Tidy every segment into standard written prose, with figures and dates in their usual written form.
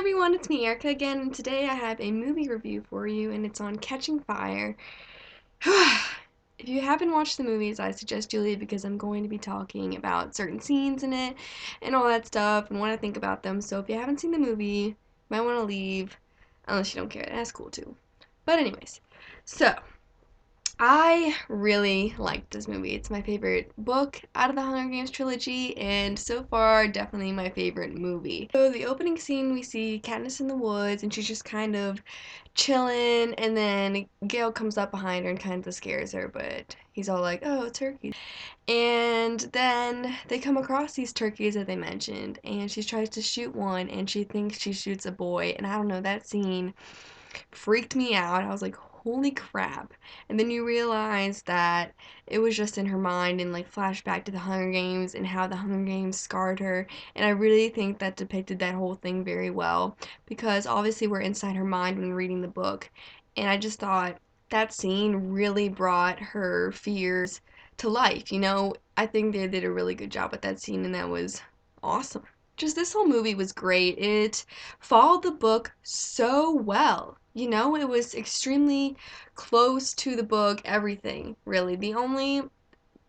everyone, it's me, Erica, again, and today I have a movie review for you, and it's on Catching Fire. If you haven't watched the movies, I suggest you leave because I'm going to be talking about certain scenes in it and all that stuff and what I think about them. So if you haven't seen the movie, you might want to leave, unless you don't care. That's cool too. But anyways, so I really liked this movie. It's my favorite book out of the Hunger Games trilogy, and so far, definitely my favorite movie. So the opening scene, we see Katniss in the woods, and she's just kind of chilling, and then Gale comes up behind her and kind of scares her, but he's all like, oh, turkeys. And then they come across these turkeys that they mentioned, and she tries to shoot one, and she thinks she shoots a boy, and I don't know, that scene freaked me out. I was like, holy crap. And then you realize that it was just in her mind and like flashback to the Hunger Games and how the Hunger Games scarred her. And I really think that depicted that whole thing very well because obviously we're inside her mind when reading the book. And I just thought that scene really brought her fears to life. I think they did a really good job with that scene and that was awesome. Just this whole movie was great. It followed the book so well. It was extremely close to the book, everything, really. The only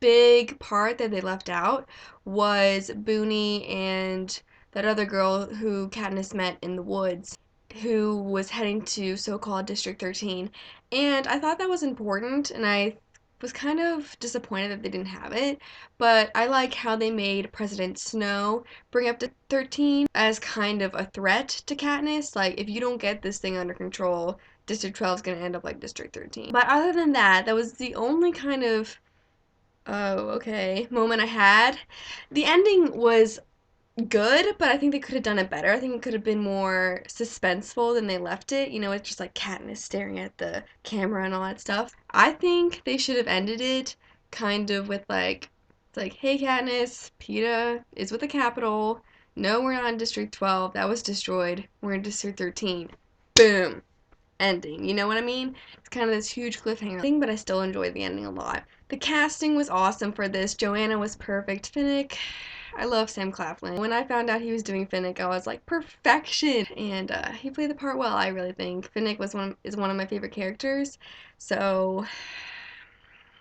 big part that they left out was Boone and that other girl who Katniss met in the woods, who was heading to so-called District 13. And I thought that was important, and I was kind of disappointed that they didn't have it, but I like how they made President Snow bring up to 13 as kind of a threat to Katniss. Like, if you don't get this thing under control, District 12 is going to end up like District 13. But other than that, that was the only kind of oh, okay, moment I had. The ending was good, but I think they could have done it better. I think it could have been more suspenseful than they left it. It's just like Katniss staring at the camera and all that stuff. I think they should have ended it kind of with like, it's like, hey Katniss, PETA is with the Capitol. No, we're not in District 12. That was destroyed. We're in District 13. Boom. Ending. You know what I mean? It's kind of this huge cliffhanger thing, but I still enjoyed the ending a lot. The casting was awesome for this. Joanna was perfect. Finnick, I love Sam Claflin. When I found out he was doing Finnick, I was like, perfection! And he played the part well, I really think. Finnick is one of my favorite characters, so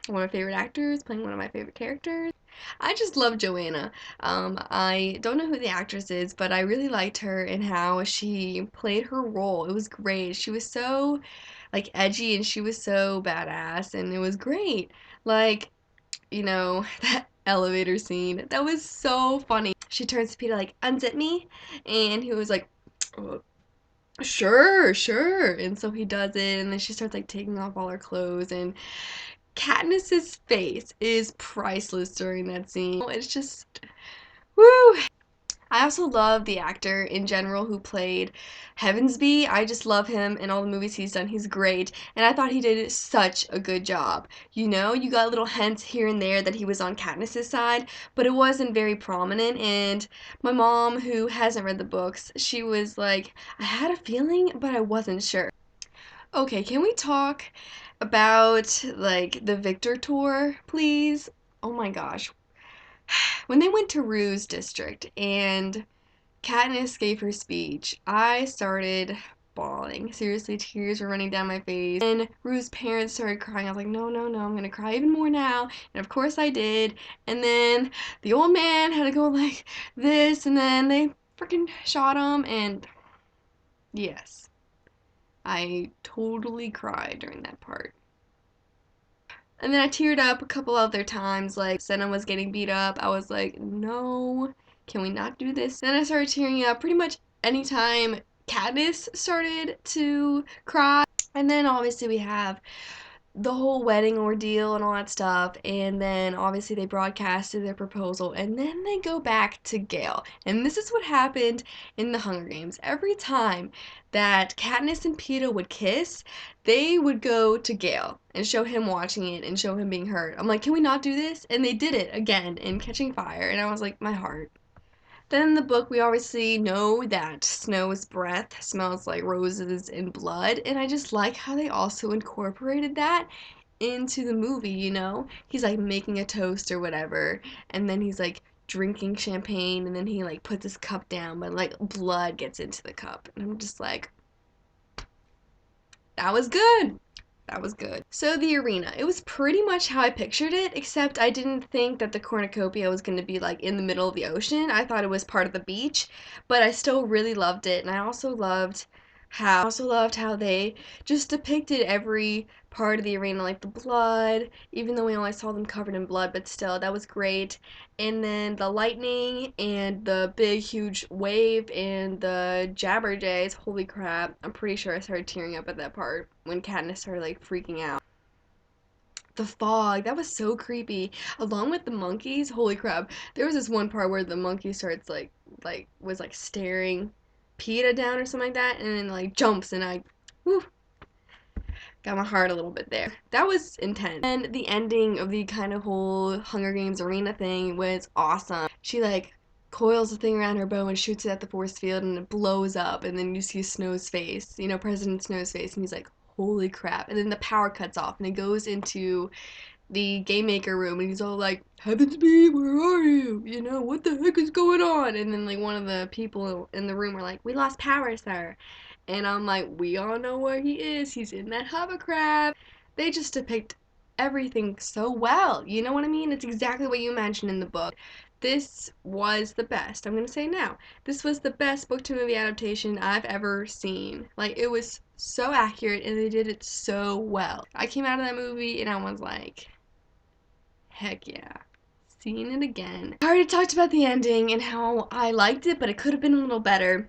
one of my favorite actors playing one of my favorite characters. I just love Joanna. I don't know who the actress is, but I really liked her and how she played her role. It was great. She was so like edgy and she was so badass and it was great. Like, that elevator scene. That was so funny. She turns to Peter like, unzip me, and he was like, "Oh, sure, sure." And so he does it, and then she starts like taking off all her clothes and Katniss's face is priceless during that scene. It's just, woo! I also love the actor in general who played Heavensbee. I just love him in all the movies he's done. He's great, and I thought he did such a good job. You got little hints here and there that he was on Katniss's side, but it wasn't very prominent. And my mom, who hasn't read the books, she was like, I had a feeling, but I wasn't sure. Okay, can we talk about like the Victor tour, please? Oh my gosh. When they went to Rue's district and Katniss gave her speech, I started bawling. Seriously, tears were running down my face. And Rue's parents started crying. I was like, no, no, no, I'm gonna cry even more now. And of course I did. And then the old man had to go like this, and then they freaking shot him. And yes, I totally cried during that part. And then I teared up a couple other times, like Senna was getting beat up. I was like, no, can we not do this? Then I started tearing up pretty much anytime Katniss started to cry. And then obviously we have the whole wedding ordeal and all that stuff, and then obviously they broadcasted their proposal, and then they go back to Gale. And this is what happened in the Hunger Games. Every time that Katniss and Peeta would kiss, they would go to Gale and show him watching it and show him being hurt. I'm like, can we not do this? And they did it again in Catching Fire, and I was like, my heart. Then in the book, we obviously know that Snow's breath smells like roses and blood, and I just like how they also incorporated that into the movie. He's like making a toast or whatever, and then he's like, drinking champagne, and then he like puts his cup down, but like blood gets into the cup, and I'm just like, that was good. That was good. So the arena, it was pretty much how I pictured it, except I didn't think that the cornucopia was going to be like in the middle of the ocean. I thought it was part of the beach, but I still really loved it, and I also loved how they just depicted every part of the arena, like the blood, even though we only saw them covered in blood, but still, that was great. And then the lightning and the big, huge wave and the Jabberjays, holy crap. I'm pretty sure I started tearing up at that part when Katniss started like freaking out. The fog, that was so creepy. Along with the monkeys, holy crap. There was this one part where the monkey starts was like staring Peeta down or something like that, and then like jumps, and I whew, got my heart a little bit there. That was intense. And the ending of the kind of whole Hunger Games arena thing was awesome. She like coils the thing around her bow and shoots it at the force field, and it blows up, and then you see Snow's face, President Snow's face, and he's like, holy crap. And then the power cuts off, and it goes into the game maker room, and he's all like, heavens be, where are you? What the heck is going on? And then like one of the people in the room are like, we lost power, sir. And I'm like, we all know where he is. He's in that hovercraft. They just depict everything so well. You know what I mean? It's exactly what you imagined in the book. This was the best. I'm going to say now. This was the best book to movie adaptation I've ever seen. Like, it was so accurate, and they did it so well. I came out of that movie and I was like, heck yeah. Seeing it again. I already talked about the ending and how I liked it, but it could have been a little better.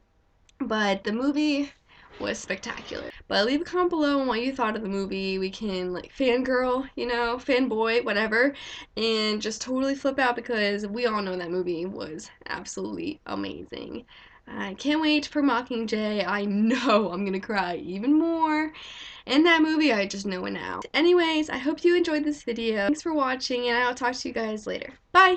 But the movie was spectacular. But leave a comment below on what you thought of the movie. We can like fangirl, fanboy, whatever, and just totally flip out because we all know that movie was absolutely amazing. I can't wait for Mockingjay. I know I'm gonna cry even more in that movie. I just know it now. Anyways, I hope you enjoyed this video. Thanks for watching, and I'll talk to you guys later. Bye!